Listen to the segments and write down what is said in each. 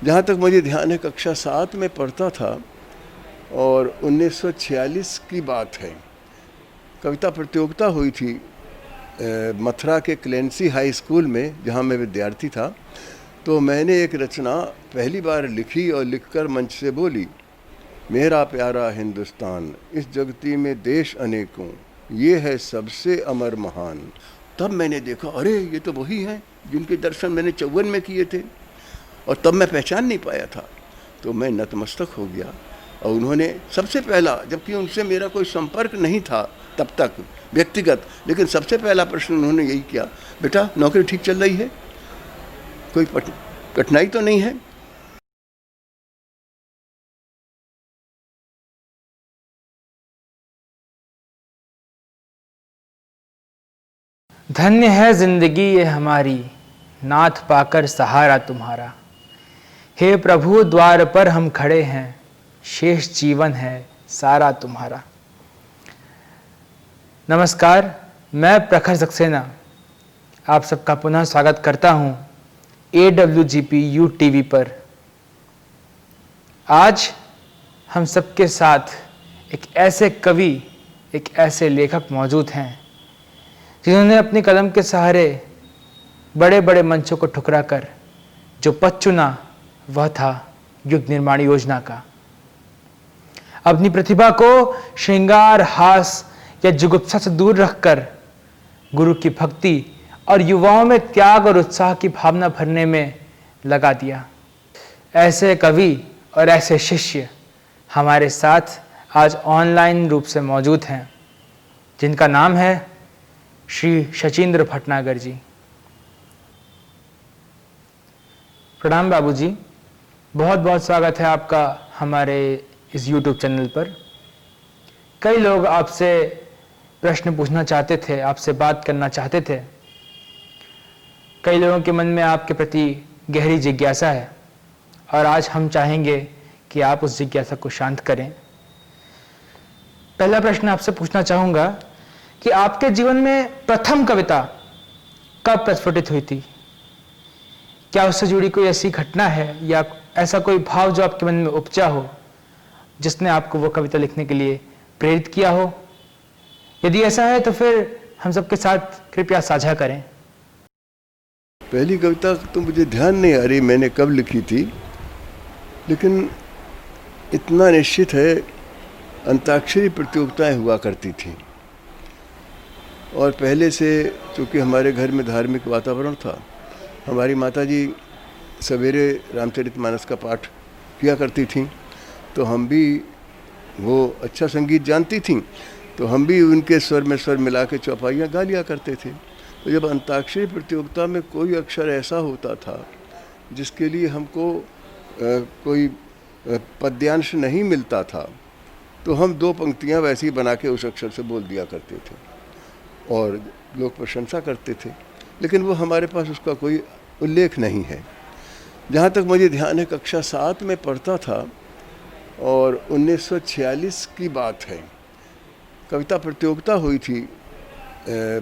जहाँ तक मुझे ध्यान है कक्षा 7 में पढ़ता था और 1946 की बात है। कविता प्रतियोगिता हुई थी मथुरा के क्लेंसी हाई स्कूल में, जहाँ मैं विद्यार्थी था। तो मैंने एक रचना पहली बार लिखी और लिखकर मंच से बोली, मेरा प्यारा हिंदुस्तान, इस जगती में देश अनेकों, ये है सबसे अमर महान। तब मैंने देखा, अरे ये तो वही हैं जिनके दर्शन मैंने 54 में किए थे, और तब मैं पहचान नहीं पाया था। तो मैं नतमस्तक हो गया। और उन्होंने सबसे पहला, जबकि उनसे मेरा कोई संपर्क नहीं था तब तक व्यक्तिगत, लेकिन सबसे पहला प्रश्न उन्होंने यही किया, बेटा नौकरी ठीक चल रही है, कोई कठिनाई तो नहीं है? धन्य है जिंदगी ये हमारी, नाथ पाकर सहारा तुम्हारा। हे प्रभु द्वार पर हम खड़े हैं, शेष जीवन है सारा तुम्हारा। नमस्कार, मैं प्रखर सक्सेना आप सबका पुनः स्वागत करता हूं AWGP UTV पर। आज हम सबके साथ एक ऐसे कवि, एक ऐसे लेखक मौजूद हैं जिन्होंने अपनी कलम के सहारे बड़े बड़े मंचों को ठुकरा कर जो पथ चुना वह था युग निर्माण योजना का। अपनी प्रतिभा को श्रृंगार, हास या जुगुप्सा से दूर रखकर गुरु की भक्ति और युवाओं में त्याग और उत्साह की भावना भरने में लगा दिया। ऐसे कवि और ऐसे शिष्य हमारे साथ आज ऑनलाइन रूप से मौजूद हैं, जिनका नाम है श्री शचीन्द्र भटनागर जी। प्रणाम बाबूजी, बहुत बहुत स्वागत है आपका हमारे इस YouTube चैनल पर। कई लोग आपसे प्रश्न पूछना चाहते थे, आपसे बात करना चाहते थे। कई लोगों के मन में आपके प्रति गहरी जिज्ञासा है और आज हम चाहेंगे कि आप उस जिज्ञासा को शांत करें। पहला प्रश्न आपसे पूछना चाहूँगा कि आपके जीवन में प्रथम कविता कब प्रस्फुटित हुई थी? क्या उससे जुड़ी कोई ऐसी घटना है या ऐसा कोई भाव जो आपके मन में उपजा हो, जिसने आपको वो कविता लिखने के लिए प्रेरित किया हो? यदि ऐसा है तो फिर हम सबके साथ कृपया साझा करें। पहली कविता तो मुझे ध्यान नहीं आ रही मैंने कब लिखी थी, लेकिन इतना निश्चित है अंताक्षरी प्रतियोगिताएं हुआ करती थी। और पहले से चूँकि हमारे घर में धार्मिक वातावरण था, हमारी माताजी सवेरे रामचरितमानस का पाठ किया करती थीं, तो हम भी, वो अच्छा संगीत जानती थीं, तो हम भी उनके स्वर में स्वर मिला के चौपाइयाँ गा लिया करते थे। तो जब अंताक्षरी प्रतियोगिता में कोई अक्षर ऐसा होता था जिसके लिए हमको कोई पद्यांश नहीं मिलता था, तो हम 2 पंक्तियाँ वैसे ही बना के उस अक्षर से बोल दिया करते थे और लोग प्रशंसा करते थे, लेकिन वो हमारे पास उसका कोई उल्लेख नहीं है। जहाँ तक मुझे ध्यान है कक्षा 7 में पढ़ता था और 1946 की बात है। कविता प्रतियोगिता हुई थी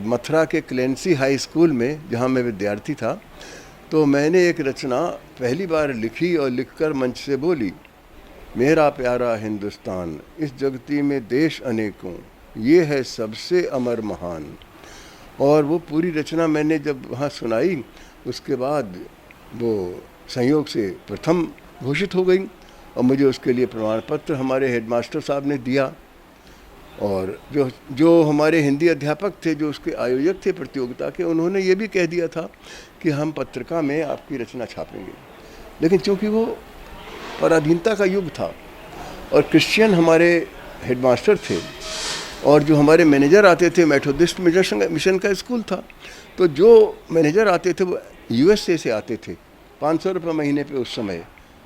मथुरा के क्लेंसी हाई स्कूल में, जहाँ मैं विद्यार्थी था। तो मैंने एक रचना पहली बार लिखी और लिखकर मंच से बोली, मेरा प्यारा हिंदुस्तान, इस जगती में देश अनेकों, ये है सबसे अमर महान। और वो पूरी रचना मैंने जब वहाँ सुनाई, उसके बाद वो संयोग से प्रथम घोषित हो गई और मुझे उसके लिए प्रमाण पत्र हमारे हेडमास्टर साहब ने दिया। और जो हमारे हिंदी अध्यापक थे, जो उसके आयोजक थे प्रतियोगिता के, उन्होंने ये भी कह दिया था कि हम पत्रिका में आपकी रचना छापेंगे। लेकिन चूँकि वो पराधीनता का युग था और क्रिश्चियन हमारे हेडमास्टर थे और जो हमारे मैनेजर आते थे, मेथोडिस्ट मिशन का स्कूल था, तो जो मैनेजर आते थे वो USA से आते थे, 500 रुपये महीने पे उस समय,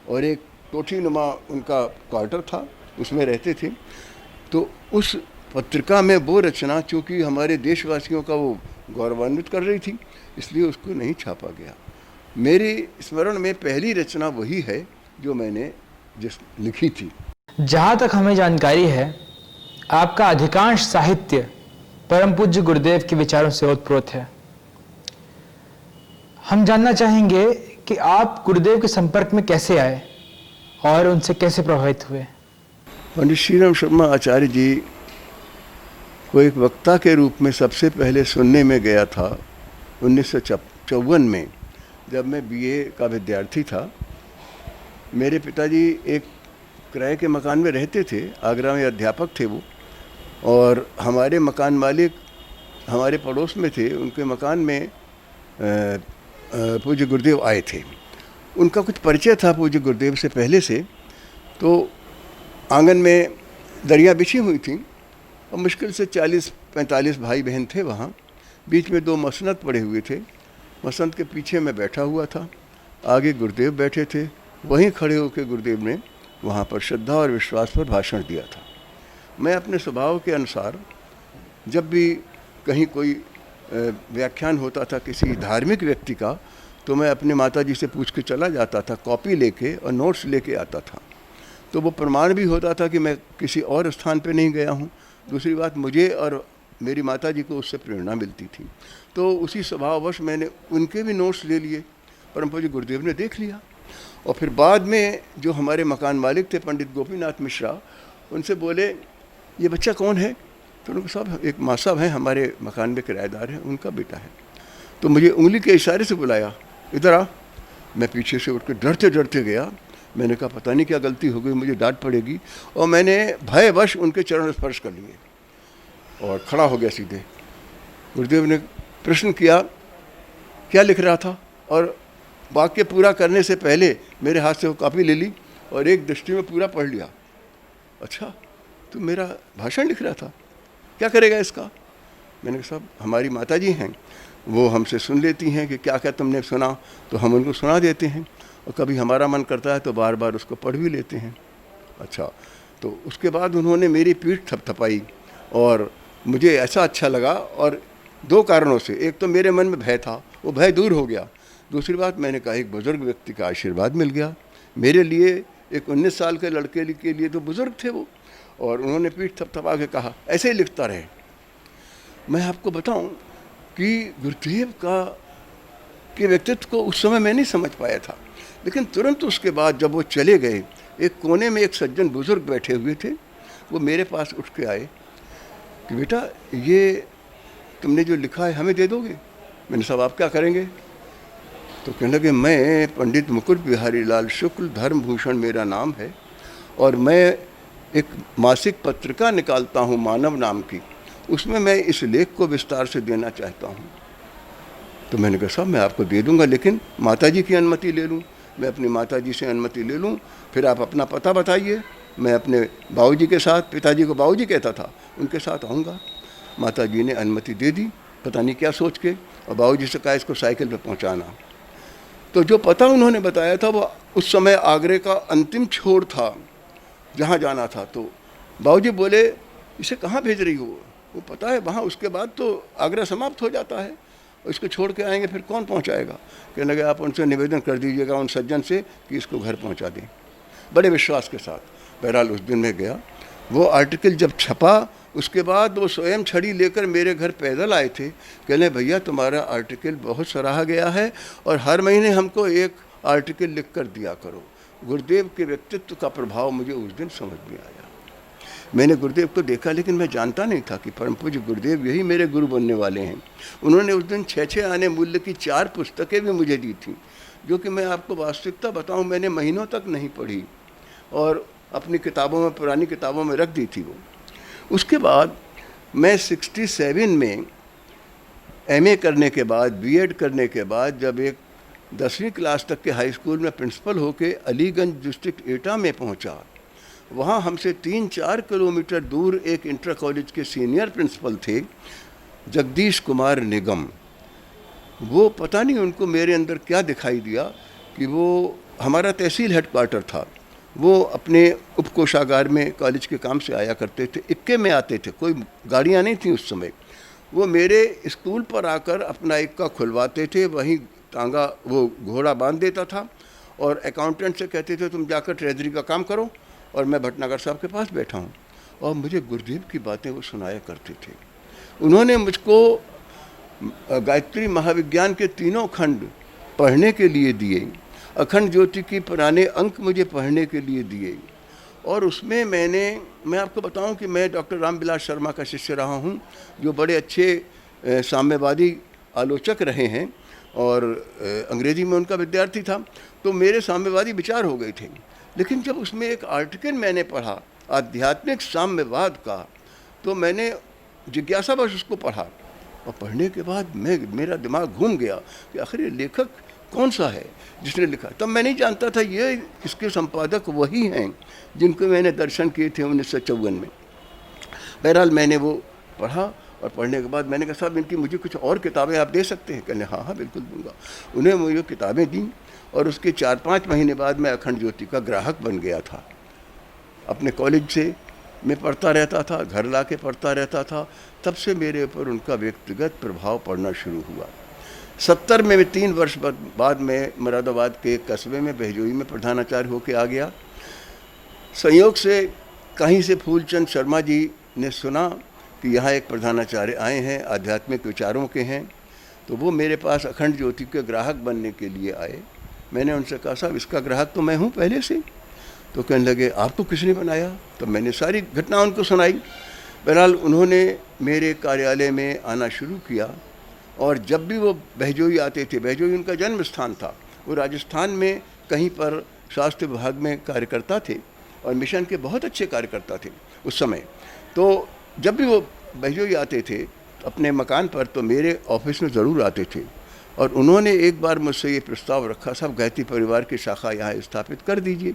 और एक कोठी नुमा उनका क्वार्टर था, उसमें रहते थे। तो उस पत्रिका में वो रचना चूँकि हमारे देशवासियों का वो गौरवान्वित कर रही थी, इसलिए उसको नहीं छापा गया। मेरी स्मरण में पहली रचना वही है जो मैंने लिखी थी। जहाँ तक हमें जानकारी है, आपका अधिकांश साहित्य परम पूज्य गुरुदेव के विचारों से ओतप्रोत है। हम जानना चाहेंगे कि आप गुरुदेव के संपर्क में कैसे आए और उनसे कैसे प्रभावित हुए। पंडित श्रीराम शर्मा आचार्य जी को एक वक्ता के रूप में सबसे पहले सुनने में गया था 1954 में, जब मैं बीए का विद्यार्थी था। मेरे पिताजी एक किराए के मकान में रहते थे, आगरा में अध्यापक थे वो, और हमारे मकान मालिक हमारे पड़ोस में थे। उनके मकान में पूज्य गुरुदेव आए थे। उनका कुछ परिचय था पूज्य गुरुदेव से पहले से। तो आंगन में दरिया बिछी हुई थी और मुश्किल से 40-45 भाई बहन थे वहाँ। बीच में 2 मसनद पड़े हुए थे। मसनद के पीछे मैं बैठा हुआ था, आगे गुरुदेव बैठे थे। वहीं खड़े होकर गुरुदेव ने वहाँ पर श्रद्धा और विश्वास पर भाषण दिया था। मैं अपने स्वभाव के अनुसार जब भी कहीं कोई व्याख्यान होता था किसी धार्मिक व्यक्ति का, तो मैं अपने माताजी से पूछ के चला जाता था, कॉपी लेके और नोट्स लेके आता था। तो वो प्रमाण भी होता था कि मैं किसी और स्थान पे नहीं गया हूँ। दूसरी बात, मुझे और मेरी माताजी को उससे प्रेरणा मिलती थी। तो उसी स्वभाववश मैंने उनके भी नोट्स ले लिए। परम पूज्य गुरुदेव ने देख लिया और फिर बाद में जो हमारे मकान मालिक थे पंडित गोपीनाथ मिश्रा, उनसे बोले ये बच्चा कौन है? तो उन्होंने कहा साहब एक माँ साहब हैं, हमारे मकान में किराएदार हैं, उनका बेटा है। तो मुझे उंगली के इशारे से बुलाया, इधर आ। मैं पीछे से उठ कर डरते डरते गया। मैंने कहा पता नहीं क्या गलती हो गई, मुझे डांट पड़ेगी, और मैंने भयवश उनके चरण स्पर्श कर लिए और खड़ा हो गया सीधे। गुरुदेव ने प्रश्न किया क्या लिख रहा था, और वाक्य पूरा करने से पहले मेरे हाथ से वो कॉपी ले ली और एक दृष्टि में पूरा पढ़ लिया। अच्छा, तो मेरा भाषण लिख रहा था, क्या करेगा इसका? मैंने कहा साहब हमारी माताजी हैं, वो हमसे सुन लेती हैं कि क्या क्या तुमने सुना, तो हम उनको सुना देते हैं, और कभी हमारा मन करता है तो बार बार उसको पढ़ भी लेते हैं। अच्छा, तो उसके बाद उन्होंने मेरी पीठ थपथपाई और मुझे ऐसा अच्छा लगा, और 2 कारणों से। एक तो मेरे मन में भय था, वो भय दूर हो गया। दूसरी बात, मैंने कहा एक बुज़ुर्ग व्यक्ति का आशीर्वाद मिल गया मेरे लिए। एक 19 साल के लड़के के लिए तो बुज़ुर्ग थे वो, और उन्होंने पीठ थपथपा के कहा ऐसे ही लिखता रहे। मैं आपको बताऊं कि गुरुदेव के व्यक्तित्व को उस समय मैं नहीं समझ पाया था, लेकिन तुरंत उसके बाद जब वो चले गए, एक कोने में एक सज्जन बुज़ुर्ग बैठे हुए थे, वो मेरे पास उठ के आए कि बेटा ये तुमने जो लिखा है हमें दे दोगे? मैंने साहब आप क्या करेंगे? तो कहने लगे मैं पंडित मुकुट बिहारी लाल शुक्ल, धर्म भूषण मेरा नाम है, और मैं एक मासिक पत्रिका निकालता हूँ मानव नाम की, उसमें मैं इस लेख को विस्तार से देना चाहता हूँ। तो मैंने कहा साहब मैं आपको दे दूँगा, लेकिन माताजी की अनुमति ले लूँ। मैं अपनी माताजी से अनुमति ले लूँ, फिर आप अपना पता बताइए, मैं अपने बाबूजी के साथ, पिताजी को बाबूजी कहता था, उनके साथ आऊँगा। माताजी ने अनुमति दे दी, पता नहीं क्या सोच के, और बाबूजी से कहा इसको साइकिल पर पहुँचाना। तो जो पता उन्होंने बताया था वो उस समय आगरे का अंतिम छोर था जहाँ जाना था। तो बाबूजी बोले इसे कहाँ भेज रही हो? वो पता है वहाँ, उसके बाद तो आगरा समाप्त हो जाता है, इसको छोड़ के आएंगे फिर कौन पहुँचाएगा? कहने लगे आप उनसे निवेदन कर दीजिएगा उन सज्जन से कि इसको घर पहुँचा दें। बड़े विश्वास के साथ बहरहाल उस दिन मैं गया। वो आर्टिकल जब छपा उसके बाद वो स्वयं छड़ी लेकर मेरे घर पैदल आए थे। कहने भैया तुम्हारा आर्टिकल बहुत सराहा गया है और हर महीने हमको एक आर्टिकल लिख कर दिया करो। गुरुदेव के व्यक्तित्व का प्रभाव मुझे उस दिन समझ में आया। मैंने गुरुदेव को देखा, लेकिन मैं जानता नहीं था कि परम पूज्य गुरुदेव यही मेरे गुरु बनने वाले हैं। उन्होंने उस दिन 6 आने मूल्य की 4 पुस्तकें भी मुझे दी थी, जो कि मैं आपको वास्तविकता बताऊं मैंने महीनों तक नहीं पढ़ी और अपनी किताबों में, पुरानी किताबों में रख दी थी वो। उसके बाद मैं 67 में एमए करने के बाद, बीएड करने के बाद, जब एक 10वीं क्लास तक के हाई स्कूल में प्रिंसिपल होके अलीगंज डिस्ट्रिक्ट एटा में पहुंचा, वहाँ हमसे 3-4 किलोमीटर दूर एक इंटर कॉलेज के सीनियर प्रिंसिपल थे जगदीश कुमार निगम। वो पता नहीं उनको मेरे अंदर क्या दिखाई दिया कि वो, हमारा तहसील हेडक्वार्टर था, वो अपने उपकोषागार में कॉलेज के काम से आया करते थे, इक्के में आते थे, कोई गाड़ियाँ नहीं थी उस समय। वो मेरे स्कूल पर आकर अपना इक्का खुलवाते थे, वहीं टांगा वो घोड़ा बांध देता था और अकाउंटेंट से कहते थे तुम जाकर ट्रेजरी का काम करो, और मैं भटनागर साहब के पास बैठा हूँ। और मुझे गुरुदेव की बातें वो सुनाया करते थे। उन्होंने मुझको गायत्री महाविज्ञान के 3 खंड पढ़ने के लिए दिए। अखंड ज्योति की पुराने अंक मुझे पढ़ने के लिए दिए, और उसमें मैं आपको बताऊं कि मैं डॉक्टर रामविलास शर्मा का शिष्य रहा हूं, जो बड़े अच्छे साम्यवादी आलोचक रहे हैं, और अंग्रेज़ी में उनका विद्यार्थी था, तो मेरे साम्यवादी विचार हो गए थे। लेकिन जब उसमें एक आर्टिकल मैंने पढ़ा आध्यात्मिक साम्यवाद का, तो मैंने जिज्ञासावश उसको पढ़ा, और पढ़ने के बाद मेरा दिमाग घूम गया कि आखिर ये लेखक कौन सा है जिसने लिखा। तब मैं नहीं जानता था ये इसके संपादक वही हैं जिनको मैंने दर्शन किए थे 1954 में। बहरहाल मैंने वो पढ़ा, और पढ़ने के बाद मैंने कहा साहब इनकी मुझे कुछ और किताबें आप दे सकते हैं? कहने हाँ हाँ बिल्कुल दूंगा। उन्हें मुझे किताबें दी, और उसके 4-5 महीने बाद मैं अखंड ज्योति का ग्राहक बन गया था। अपने कॉलेज से मैं पढ़ता रहता था, घर ला के पढ़ता रहता था। तब से मेरे ऊपर उनका व्यक्तिगत प्रभाव पड़ना शुरू हुआ। 70 में 3 वर्ष बाद मैं मुरादाबाद के एक कस्बे में बहजोई में प्रधानाचार्य होकर आ गया। संयोग से कहीं से फूलचंद शर्मा जी ने सुना कि यहाँ एक प्रधानाचार्य आए हैं, आध्यात्मिक विचारों के हैं, तो वो मेरे पास अखंड ज्योति के ग्राहक बनने के लिए आए। मैंने उनसे कहा साहब इसका ग्राहक तो मैं हूँ पहले से। तो कहने लगे आपको किसने बनाया? तो मैंने सारी घटना उनको सुनाई। बहरहाल उन्होंने मेरे कार्यालय में आना शुरू किया, और जब भी वो बहजोई आते थे, बहजोई उनका जन्म स्थान था, वो राजस्थान में कहीं पर स्वास्थ्य विभाग में कार्यकर्ता थे, और मिशन के बहुत अच्छे कार्यकर्ता थे उस समय। तो जब भी वो बहजोई आते थे अपने मकान पर, तो मेरे ऑफिस में ज़रूर आते थे, और उन्होंने एक बार मुझसे ये प्रस्ताव रखा साहब गायत्री परिवार की शाखा यहाँ स्थापित कर दीजिए।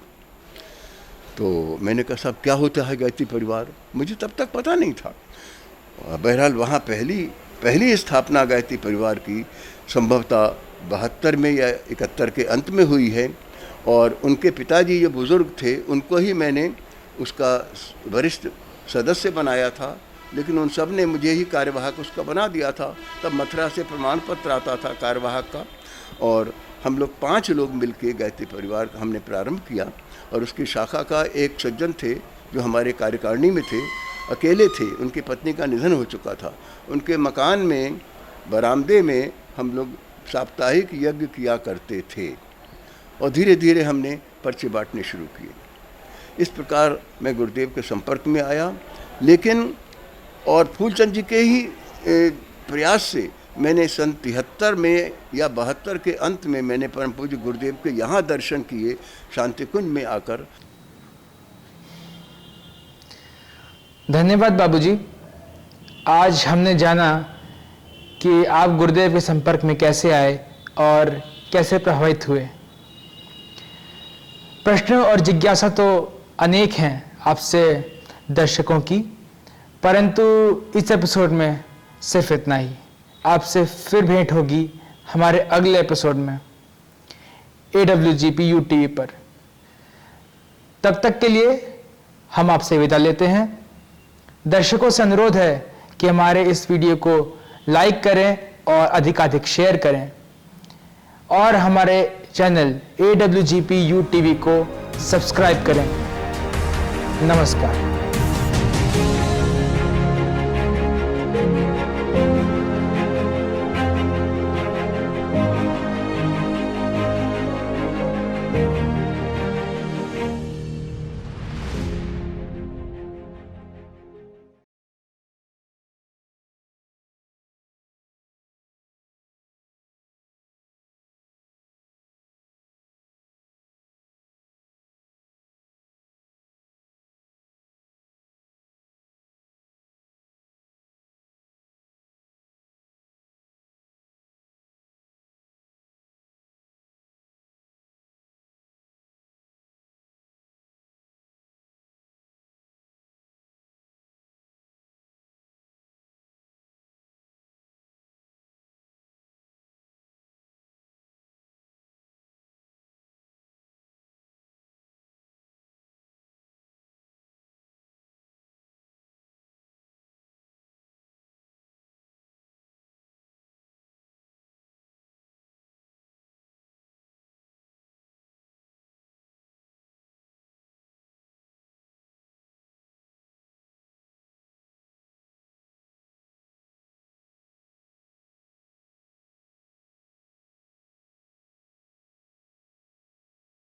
तो मैंने कहा साहब क्या होता है गायत्री परिवार? मुझे तब तक पता नहीं था। बहरहाल वहाँ पहली स्थापना गायत्री परिवार की संभवतः 72 में या 71 के अंत में हुई है, और उनके पिताजी जो बुज़ुर्ग थे उनको ही मैंने उसका वरिष्ठ सदस्य बनाया था, लेकिन उन सब ने मुझे ही कार्यवाहक उसका बना दिया था। तब मथुरा से प्रमाण पत्र आता था कार्यवाहक का, और हम लोग 5 लोग मिलके गायत्री परिवार हमने प्रारंभ किया। और उसकी शाखा का एक सज्जन थे जो हमारे कार्यकारिणी में थे, अकेले थे, उनकी पत्नी का निधन हो चुका था। उनके मकान में बरामदे में हम लोग साप्ताहिक यज्ञ किया करते थे, और धीरे धीरे हमने पर्चे बांटने शुरू किए। इस प्रकार मैं गुरुदेव के संपर्क में आया। लेकिन और फूलचंद जी के ही प्रयास से मैंने सन 73 में या 72 के अंत में मैंने परम पूज्य गुरुदेव के यहाँ दर्शन किए, शांति कुंज में आकर। धन्यवाद बाबूजी। आज हमने जाना कि आप गुरुदेव के संपर्क में कैसे आए और कैसे प्रभावित हुए। प्रश्न और जिज्ञासा तो अनेक हैं आपसे दर्शकों की, परंतु इस एपिसोड में सिर्फ इतना ही। आपसे फिर भेंट होगी हमारे अगले एपिसोड में AWGP UTV पर। तब तक के लिए हम आपसे विदा लेते हैं। दर्शकों से अनुरोध है कि हमारे इस वीडियो को लाइक करें और अधिकाधिक शेयर करें, और हमारे चैनल AWGP UTV को सब्सक्राइब करें। नमस्कार।